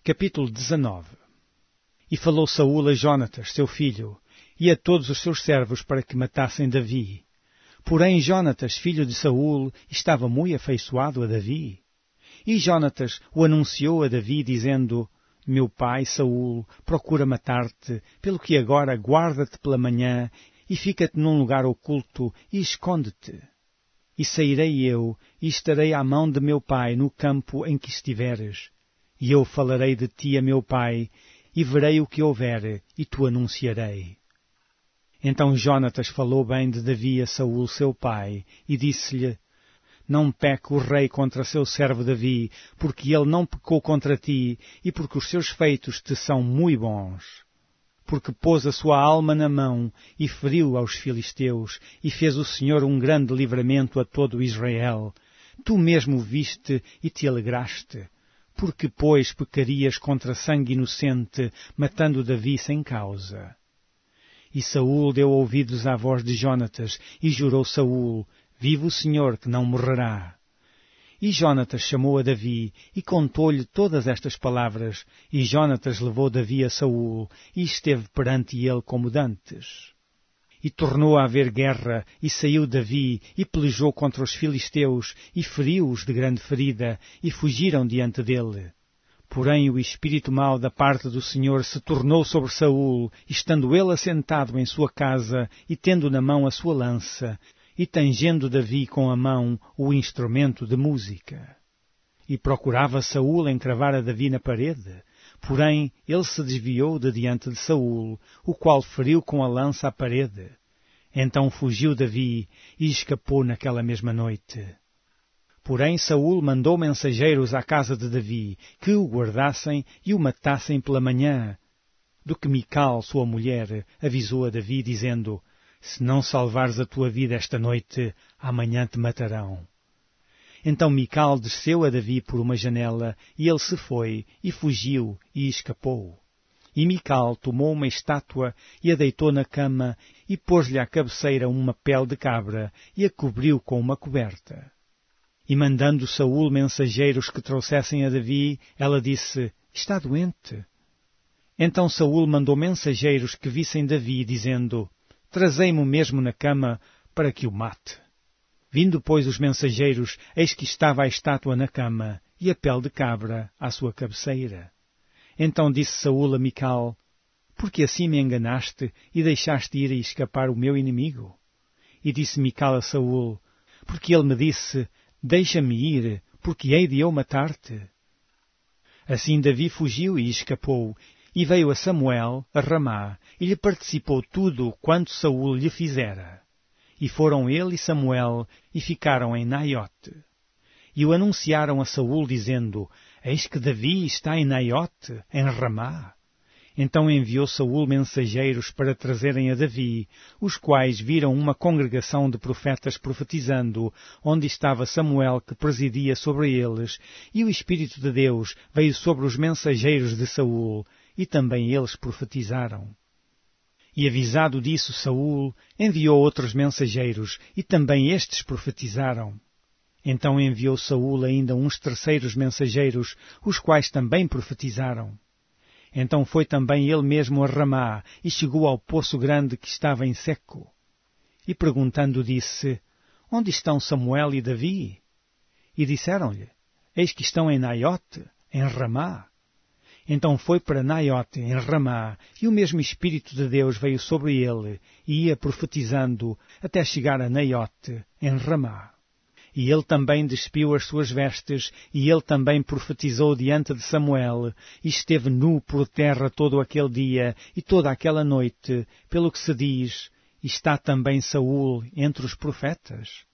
Capítulo 19. E falou Saúl a Jonatas, seu filho, e a todos os seus servos para que matassem Davi. Porém Jonatas, filho de Saúl, estava muito afeiçoado a Davi. E Jonatas o anunciou a Davi, dizendo: Meu pai Saúl procura matar-te, pelo que agora guarda-te pela manhã, e fica-te num lugar oculto, e esconde-te. E sairei eu, e estarei à mão de meu pai no campo em que estiveres. E eu falarei de ti a meu pai, e verei o que houver, e tu anunciarei. Então Jonatas falou bem de Davi a Saúl seu pai, e disse-lhe: Não peque o rei contra seu servo Davi, porque ele não pecou contra ti, e porque os seus feitos te são muito bons. Porque pôs a sua alma na mão, e feriu aos filisteus, e fez o Senhor um grande livramento a todo Israel. Tu mesmo viste e te alegraste. Porque, pois, pecarias contra sangue inocente, matando Davi sem causa? E Saúl deu ouvidos à voz de Jonatas, e jurou Saúl: Vive o Senhor, que não morrerá. E Jonatas chamou a Davi, e contou-lhe todas estas palavras, e Jonatas levou Davi a Saúl, e esteve perante ele como dantes. E tornou a haver guerra, e saiu Davi, e pelejou contra os filisteus, e feriu-os de grande ferida, e fugiram diante dele. Porém o espírito mau da parte do Senhor se tornou sobre Saúl, estando ele assentado em sua casa, e tendo na mão a sua lança, e tangendo Davi com a mão o instrumento de música. E procurava Saúl encravar a Davi na parede, porém ele se desviou de diante de Saúl, o qual feriu com a lança a parede. Então fugiu Davi e escapou naquela mesma noite. Porém Saúl mandou mensageiros à casa de Davi, que o guardassem e o matassem pela manhã. Do que Mical, sua mulher, avisou a Davi, dizendo: Se não salvares a tua vida esta noite, amanhã te matarão. Então Mical desceu a Davi por uma janela, e ele se foi, e fugiu, e escapou. E Mical tomou uma estátua, e a deitou na cama, e pôs-lhe à cabeceira uma pele de cabra, e a cobriu com uma coberta. E mandando Saúl mensageiros que trouxessem a Davi, ela disse: Está doente. Então Saúl mandou mensageiros que vissem Davi, dizendo: Trazei-mo mesmo na cama, para que o mate. Vindo, pois, os mensageiros, eis que estava a estátua na cama, e a pele de cabra à sua cabeceira. Então disse Saúl a Mical: Por que assim me enganaste, e deixaste ir e escapar o meu inimigo? E disse Mical a Saúl: Porque ele me disse: Deixa-me ir, porque hei de eu matar-te. Assim Davi fugiu e escapou, e veio a Samuel, a Ramá, e lhe participou tudo quanto Saúl lhe fizera. E foram ele e Samuel, e ficaram em Naiote. E o anunciaram a Saúl, dizendo: Eis que Davi está em Naiote, em Ramá. Então enviou Saúl mensageiros para trazerem a Davi, os quais viram uma congregação de profetas profetizando, onde estava Samuel que presidia sobre eles, e o Espírito de Deus veio sobre os mensageiros de Saúl, e também eles profetizaram. E avisado disso Saúl, enviou outros mensageiros, e também estes profetizaram. Então enviou Saúl ainda uns terceiros mensageiros, os quais também profetizaram. Então foi também ele mesmo a Ramá, e chegou ao poço grande que estava em seco. E perguntando disse: Onde estão Samuel e Davi? E disseram-lhe: Eis que estão em Naiote, em Ramá. Então foi para Naiote, em Ramá, e o mesmo Espírito de Deus veio sobre ele, e ia profetizando, até chegar a Naiote, em Ramá. E ele também despiu as suas vestes, e ele também profetizou diante de Samuel, e esteve nu por terra todo aquele dia e toda aquela noite, pelo que se diz: Está também Saúl entre os profetas?